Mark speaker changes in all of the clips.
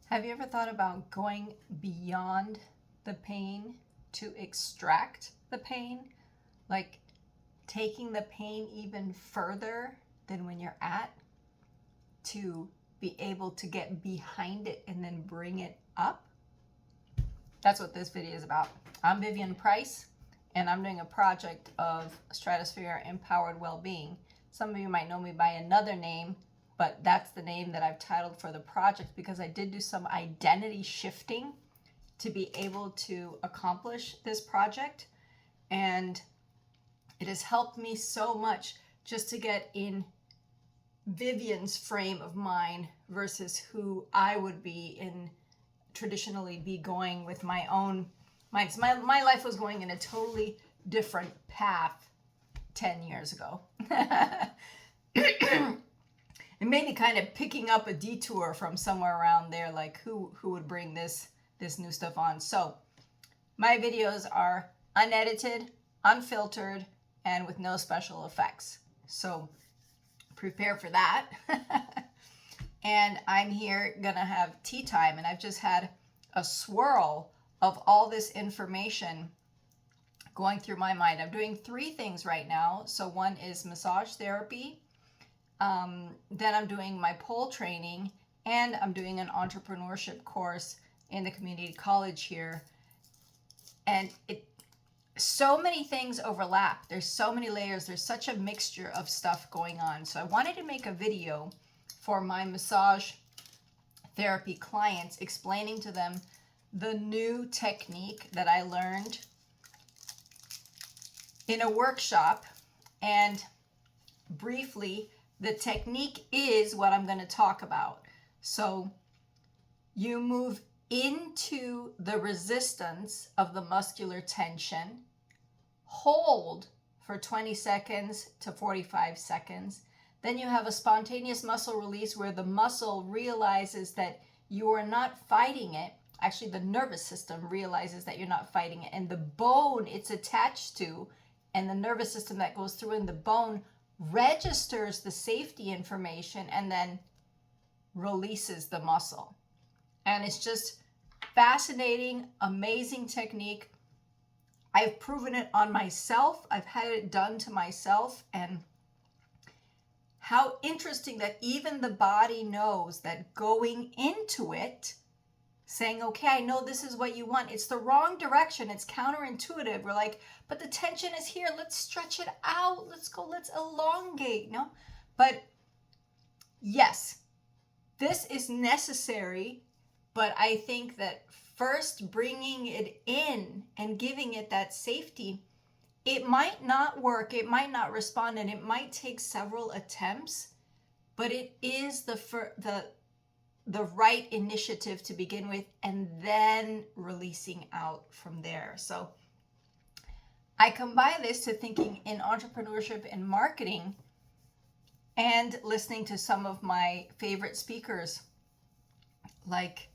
Speaker 1: Have you ever thought about going beyond the pain to extract the pain? Like taking the pain even further than when you're at, to be able to get behind it and then bring it up? That's what this video is about. I'm Vivian Price, and I'm doing a project of Stratosphere Empowered Wellbeing. Some of you might know me by another name, but that's the name that I've titled for the project because I did do some identity shifting to be able to accomplish this project. And it has helped me so much just to get in Vivian's frame of mind versus who I would be in, traditionally be going with my own mind. My life was going in a totally different path 10 years ago. And maybe kind of picking up a detour from somewhere around there, like who would bring this new stuff on. So my videos are unedited, unfiltered, and with no special effects. So prepare for that. And I'm here gonna have tea time, and I've just had a swirl of all this information going through my mind. I'm doing 3 things right now. So one is massage therapy. Then I'm doing my pole training, and I'm doing an entrepreneurship course in the community college here. And so many things overlap. There's so many layers. There's such a mixture of stuff going on. So I wanted to make a video for my massage therapy clients, explaining to them the new technique that I learned in a workshop. And briefly, the technique is what I'm going to talk about. So you move into the resistance of the muscular tension, hold for 20 seconds to 45 seconds. Then you have a spontaneous muscle release where the muscle realizes that you are not fighting it. Actually, the nervous system realizes that you're not fighting it. And the bone it's attached to, and the nervous system that goes through in the bone, registers the safety information and then releases the muscle. And it's just fascinating, amazing technique. I've proven it on myself. I've had it done to myself, and how interesting that even the body knows that going into it, saying, okay, I know this is what you want. It's the wrong direction. It's counterintuitive. We're like, but the tension is here. Let's stretch it out. Let's go. Let's elongate. No, but yes, this is necessary. But I think that first bringing it in and giving it that safety, it might not work. It might not respond, and it might take several attempts, but it is the right initiative to begin with, and then releasing out from there. So I combine this to thinking in entrepreneurship and marketing, and listening to some of my favorite speakers like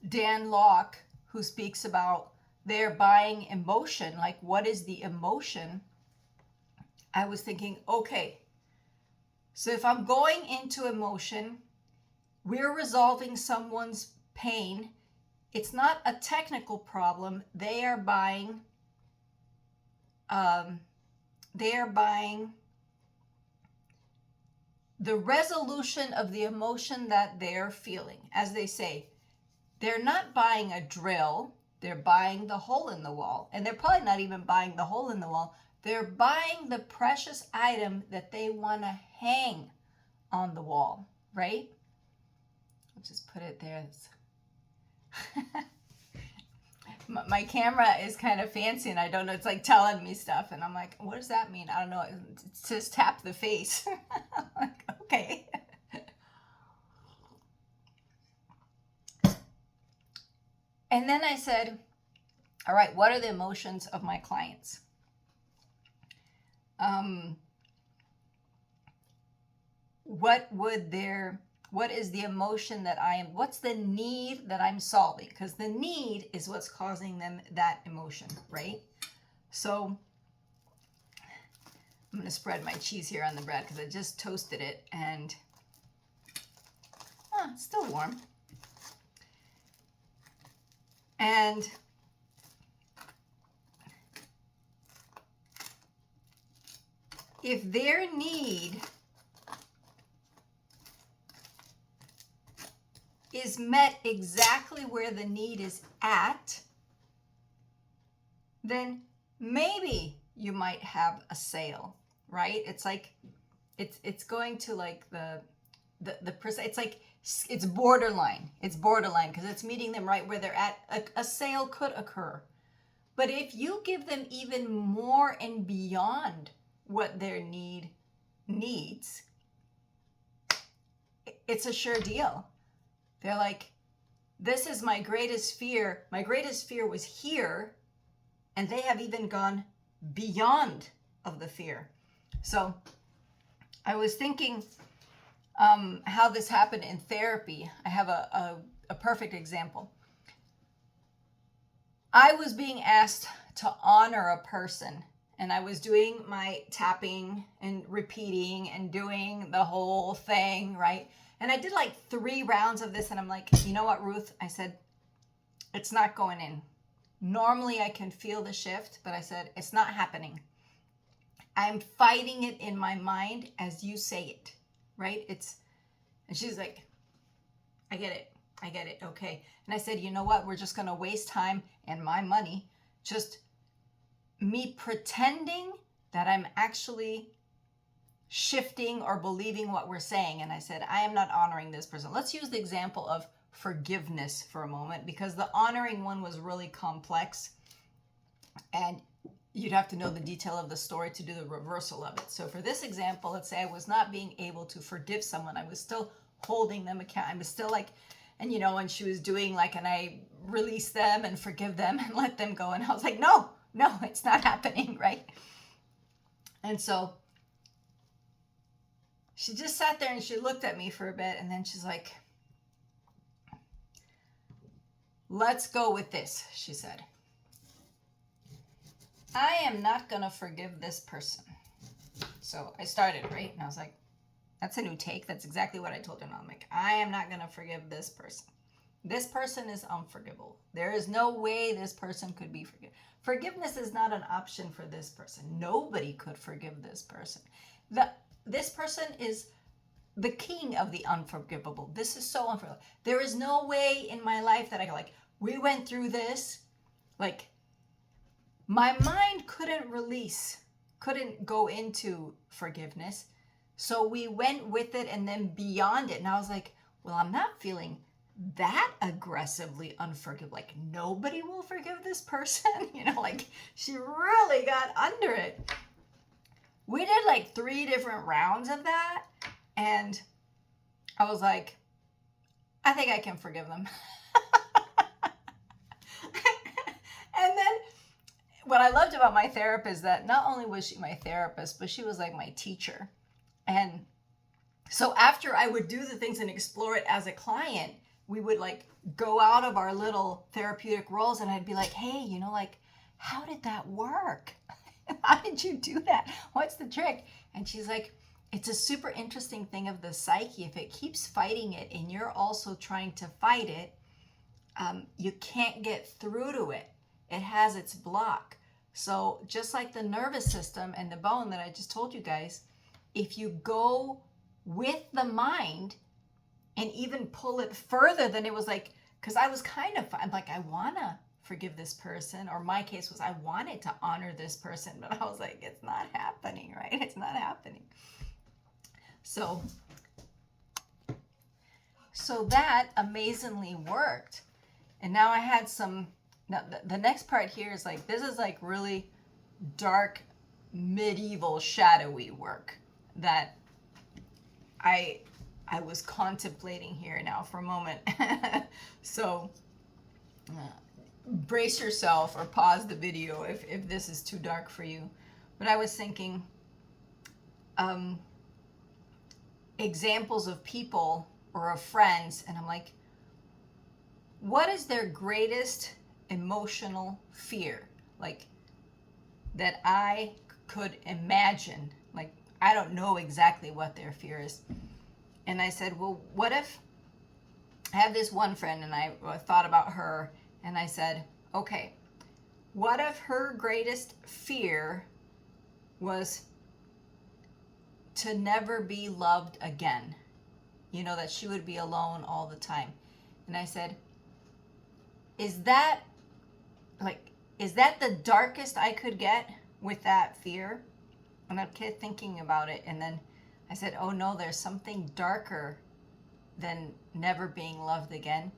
Speaker 1: Dan Locke, who speaks about their buying emotion, like what is the emotion? I was thinking, okay, so if I'm going into emotion, we're resolving someone's pain. It's not a technical problem. They are buying the resolution of the emotion that they're feeling. As they say, they're not buying a drill. They're buying the hole in the wall. And they're probably not even buying the hole in the wall. They're buying the precious item that they want to hang on the wall, right? I'll just put it there. My camera is kind of fancy, and I don't know. It's like telling me stuff, and I'm like, what does that mean? I don't know. It says tap the face. I'm like, okay. And then I said, all right, what are the emotions of my clients? What is the emotion that what's the need that I'm solving? Because the need is what's causing them that emotion, right? So I'm going to spread my cheese here on the bread because I just toasted it, and it's still warm. And if their need is met exactly where the need is at, then maybe you might have a sale, right? It's like it's going to like the person. It's like it's borderline. It's borderline because it's meeting them right where they're at. A sale could occur, but if you give them even more and beyond what their needs, it's a sure deal. They're like, this is my greatest fear. My greatest fear was here, and they have even gone beyond of the fear. So I was thinking how this happened in therapy. I have a perfect example. I was being asked to honor a person, and I was doing my tapping and repeating and doing the whole thing, right? And I did like 3 rounds of this, and I'm like, you know what, Ruth? I said, it's not going in. Normally I can feel the shift, but I said, it's not happening. I'm fighting it in my mind as you say it, right? And she's like, I get it, okay. And I said, you know what? We're just going to waste time and my money just me pretending that I'm actually shifting or believing what we're saying. And I said, I am not honoring this person. Let's use the example of forgiveness for a moment, because the honoring one was really complex and you'd have to know the detail of the story to do the reversal of it. So for this example, let's say I was not being able to forgive someone. I was still holding them account. I was still like, and and she was doing like, and I release them and forgive them and let them go. And I was like, no, it's not happening, right? And so she just sat there and she looked at me for a bit, and then she's like, let's go with this, she said. I am not going to forgive this person. So I started, right? And I was like, that's a new take. That's exactly what I told her. And I'm like, I am not going to forgive this person. This person is unforgivable. There is no way this person could be forgiven. Forgiveness is not an option for this person. Nobody could forgive this person. This person is the king of the unforgivable. This is so unforgivable. There is no way in my life that I go like, we went through this. Like, my mind couldn't go into forgiveness. So we went with it and then beyond it. And I was like, well, I'm not feeling that aggressively unforgivable. Like, nobody will forgive this person. Like, she really got under it. We did like 3 different rounds of that. And I was like, I think I can forgive them. And then what I loved about my therapist is that not only was she my therapist, but she was like my teacher. And so after I would do the things and explore it as a client, we would like go out of our little therapeutic roles, and I'd be like, hey, like, how did that work? How did you do that? What's the trick? And she's like, it's a super interesting thing of the psyche. If it keeps fighting it and you're also trying to fight it, you can't get through to it. It has its block. So just like the nervous system and the bone that I just told you guys, if you go with the mind and even pull it further, then it was like, because I was I'm like, I want to forgive this person, or my case was I wanted to honor this person, but I was like, it's not happening, right? It's not happening. So that amazingly worked. And now I had now the next part here is like, this is like really dark, medieval, shadowy work that I was contemplating here now for a moment. So brace yourself or pause the video if this is too dark for you. But I was thinking examples of people or of friends, and I'm like, what is their greatest emotional fear? Like, that I could imagine. Like, I don't know exactly what their fear is. And I said, well, what if I have this one friend, and I thought about her, And I said, okay, what if her greatest fear was to never be loved again? You know, that she would be alone all the time. And I said, is that the darkest I could get with that fear? And I kept thinking about it, and then I said, oh no, there's something darker than never being loved again.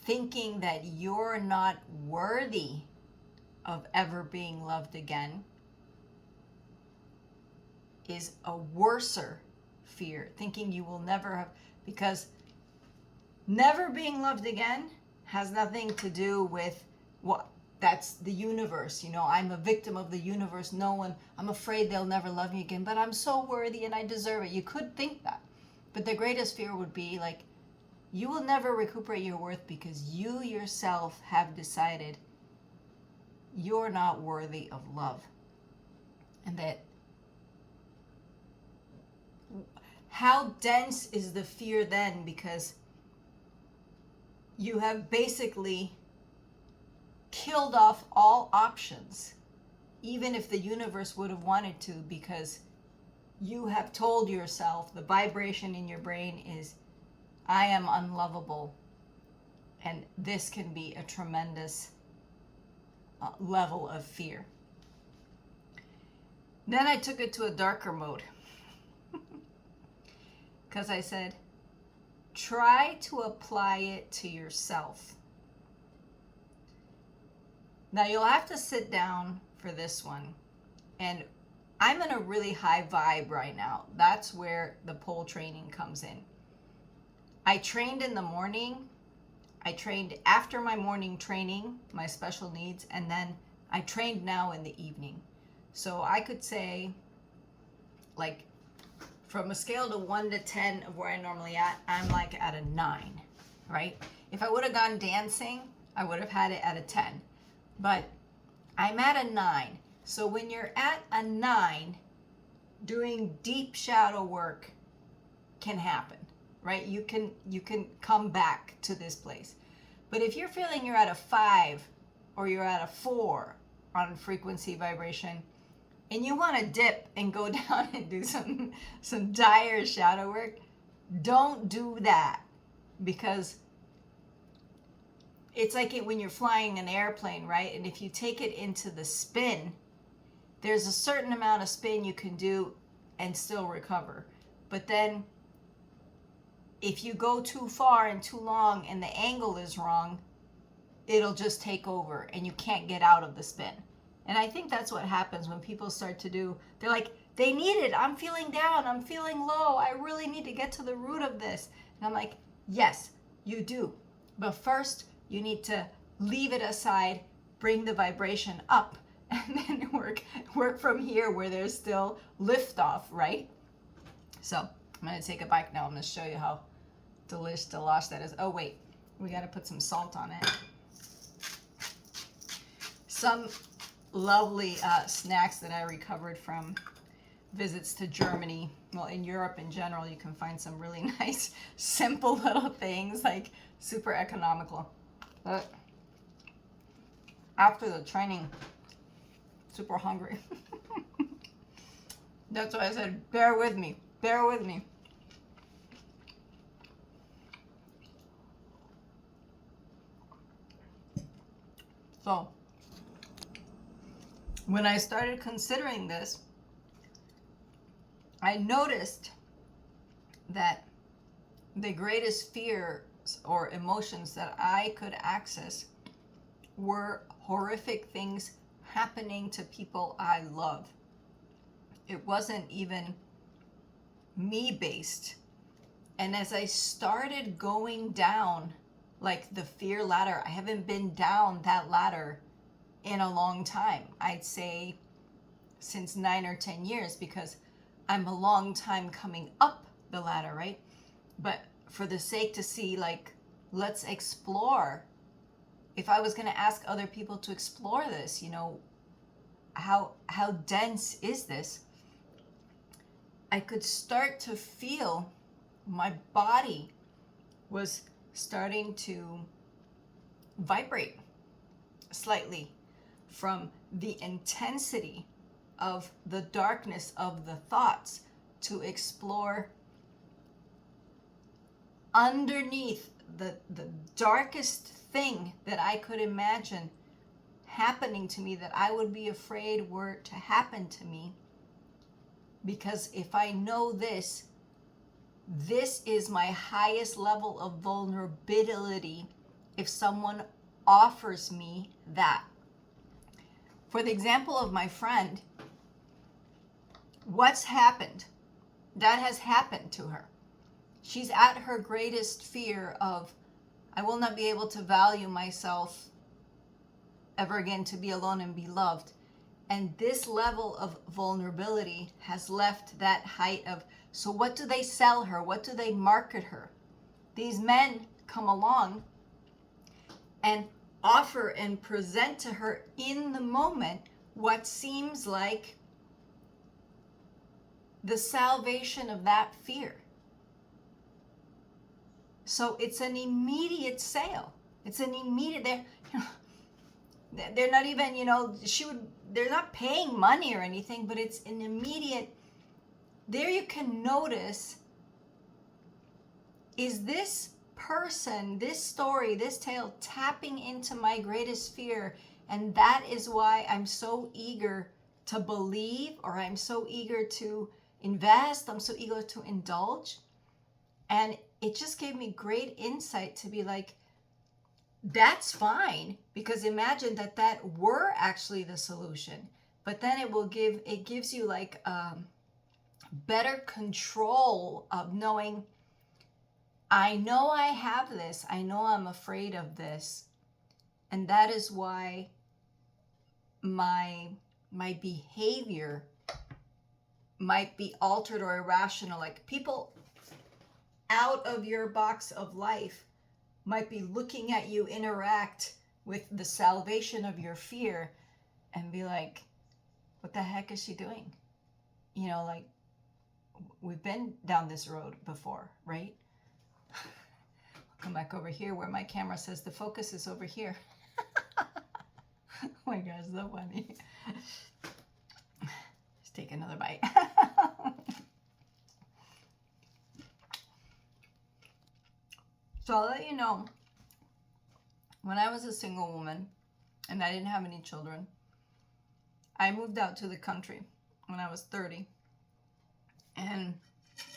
Speaker 1: Thinking that you're not worthy of ever being loved again is a worser fear. Thinking you will never have, because never being loved again has nothing to do with what, that's the universe. You know, I'm a victim of the universe. No one, I'm afraid they'll never love me again, but I'm so worthy and I deserve it. You could think that. But the greatest fear would be like, you will never recuperate your worth because you yourself have decided you're not worthy of love. And that, how dense is the fear then? Because you have basically killed off all options, even if the universe would have wanted to, because you have told yourself, the vibration in your brain is, I am unlovable. And this can be a tremendous level of fear. Then I took it to a darker mode. Because I said, try to apply it to yourself. Now you'll have to sit down for this one. And I'm in a really high vibe right now. That's where the pole training comes in. I trained in the morning. I trained after my morning training, my special needs, and then I trained now in the evening. So I could say, like, from a scale to 1 to 10 of where I normally at, I'm like at a 9, right? If I would have gone dancing, I would have had it at a 10. But I'm at a 9. So when you're at a 9, doing deep shadow work can happen, right? You can come back to this place. But if you're feeling you're at a 5 or you're at a 4 on frequency vibration, and you want to dip and go down and do some dire shadow work, don't do that. Because it's like when you're flying an airplane, right? And if you take it into the spin, there's a certain amount of spin you can do and still recover. But then if you go too far and too long and the angle is wrong, it'll just take over and you can't get out of the spin. And I think that's what happens when people start to do, they're like, they need it. I'm feeling down. I'm feeling low. I really need to get to the root of this. And I'm like, yes, you do. But first, you need to leave it aside, bring the vibration up, and then work from here where there's still liftoff, right? So I'm going to take it back now. I'm going to show you how delish that is. Oh, wait. We got to put some salt on it. Some lovely snacks that I recovered from visits to Germany. Well, in Europe in general, you can find some really nice, simple little things, like super economical. But after the training, super hungry. That's why I said, bear with me. Bear with me. So, when I started considering this, I noticed that the greatest fears or emotions that I could access were horrific things happening to people I love. It wasn't even me based. And as I started going down, like the fear ladder, I haven't been down that ladder in a long time. I'd say since 9 or 10 years, because I'm a long time coming up the ladder, right? But for the sake to see, like, let's explore. If I was going to ask other people to explore this, you know, how dense is this? I could start to feel my body was starting to vibrate slightly from the intensity of the darkness of the thoughts to explore underneath the darkest thing that I could imagine happening to me, that I would be afraid were to happen to me. Because if I know this is my highest level of vulnerability if someone offers me that. For the example of my friend, what's happened? That has happened to her. She's at her greatest fear of, I will not be able to value myself ever again, to be alone and be loved. And this level of vulnerability has left that height of, so what do they sell her? What do they market her? These men come along and offer and present to her in the moment what seems like the salvation of that fear. So it's an immediate sale. It's an immediate, they're not even, they're not paying money or anything, but it's an immediate, there you can notice, is this person, this story, this tale tapping into my greatest fear? And that is why I'm so eager to believe, or I'm so eager to invest, I'm so eager to indulge. And it just gave me great insight to be like, that's fine, because imagine that were actually the solution. But then it gives you like better control of knowing, I know I have this, I know I'm afraid of this, and that is why my behavior might be altered or irrational. Like, people out of your box of life might be looking at you interact with the salvation of your fear and be like, what the heck is she doing? Like, we've been down this road before, right? I'll come back over here where my camera says the focus is over here. Oh my gosh, so funny. Let's take another bite. So I'll let you know, when I was a single woman and I didn't have any children, I moved out to the country when I was 30. And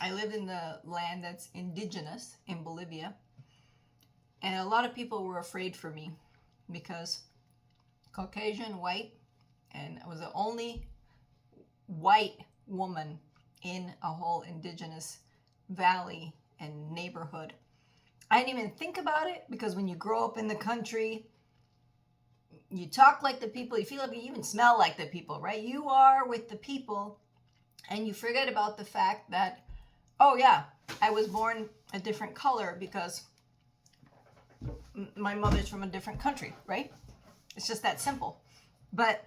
Speaker 1: I lived in the land that's indigenous in Bolivia. And a lot of people were afraid for me because Caucasian, white, and I was the only white woman in a whole indigenous valley and neighborhood. I didn't even think about it, because when you grow up in the country, you talk like the people, you feel like you even smell like the people, right? You are with the people, and you forget about the fact that, oh yeah, I was born a different color because my mother's from a different country, right? It's just that simple. But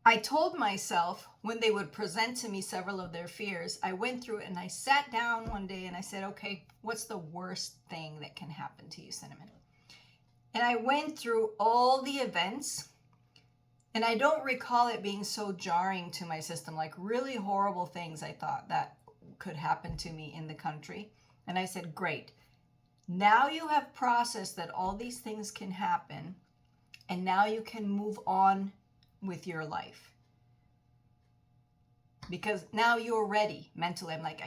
Speaker 1: I told myself, when they would present to me several of their fears, I went through it and I sat down one day and I said, okay, what's the worst thing that can happen to you, Cinnamon? And I went through all the events, and I don't recall it being so jarring to my system, like really horrible things I thought that could happen to me in the country. And I said, great. Now you have processed that all these things can happen, and now you can move on with your life, because now you're ready mentally. I'm like,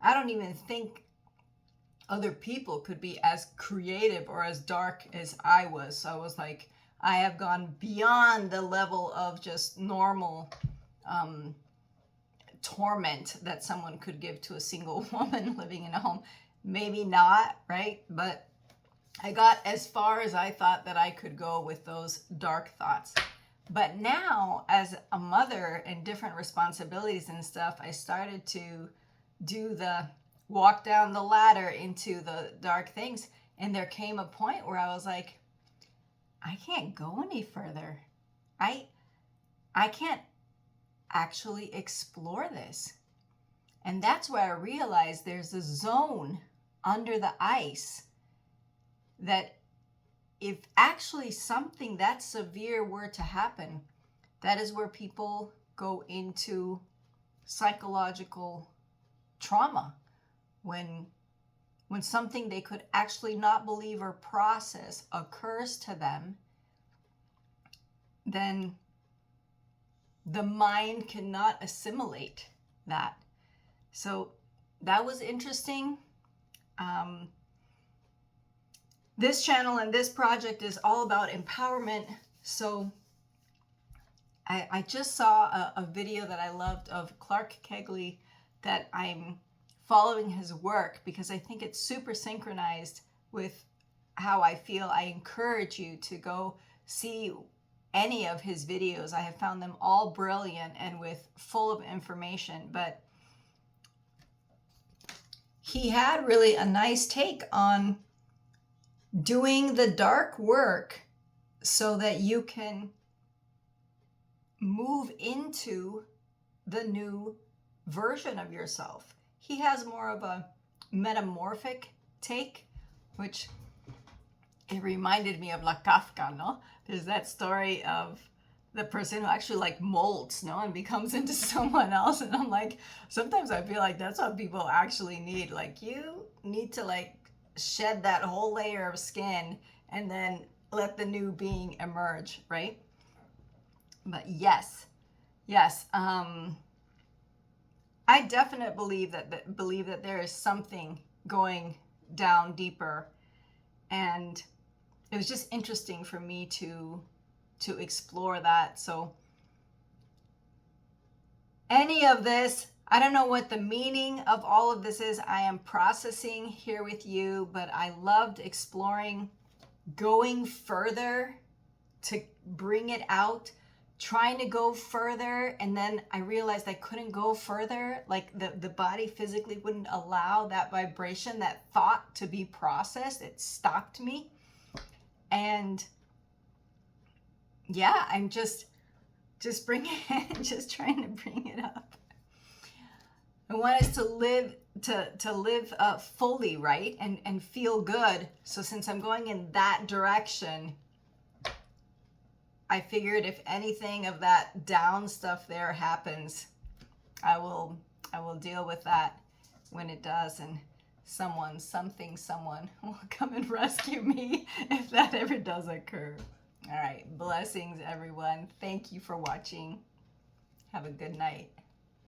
Speaker 1: I don't even think other people could be as creative or as dark as I was. So I was like, I have gone beyond the level of just normal torment that someone could give to a single woman living in a home. Maybe not, right? But I got as far as I thought that I could go with those dark thoughts. But now, as a mother and different responsibilities and stuff, I started to do the walk down the ladder into the dark things. And there came a point where I was like, I can't go any further. I can't actually explore this. And that's where I realized there's a zone under the ice, that if actually something that severe were to happen, that is where people go into psychological trauma. When something they could actually not believe or process occurs to them, then the mind cannot assimilate that. So that was interesting. This channel and this project is all about empowerment. So I just saw a video that I loved of Clark Kegley, that I'm following his work because I think it's super synchronized with how I feel. I encourage you to go see any of his videos. I have found them all brilliant and with full of information, but he had really a nice take on doing the dark work so that you can move into the new version of yourself. He has more of a metamorphic take, which it reminded me of La Kafka, no? There's that story of the person who actually like molts, no, and becomes into someone else. And I'm like, sometimes I feel like that's what people actually need. Like, you need to like shed that whole layer of skin and then let the new being emerge, right? But yes, I definitely believe that there is something going down deeper, and it was just interesting for me to explore that. So any of this, I don't know what the meaning of all of this is. I am processing here with you, but I loved exploring, going further to bring it out, trying to go further, and then I realized I couldn't go further. Like the body physically wouldn't allow that vibration, that thought to be processed. It stopped me. And yeah, I'm just bringing it, just trying to bring it up. I want us to live fully, right, and feel good. So since I'm going in that direction, I figured if anything of that down stuff there happens, I will deal with that when it does, and someone will come and rescue me if that ever does occur. All right, blessings everyone. Thank you for watching. Have a good night.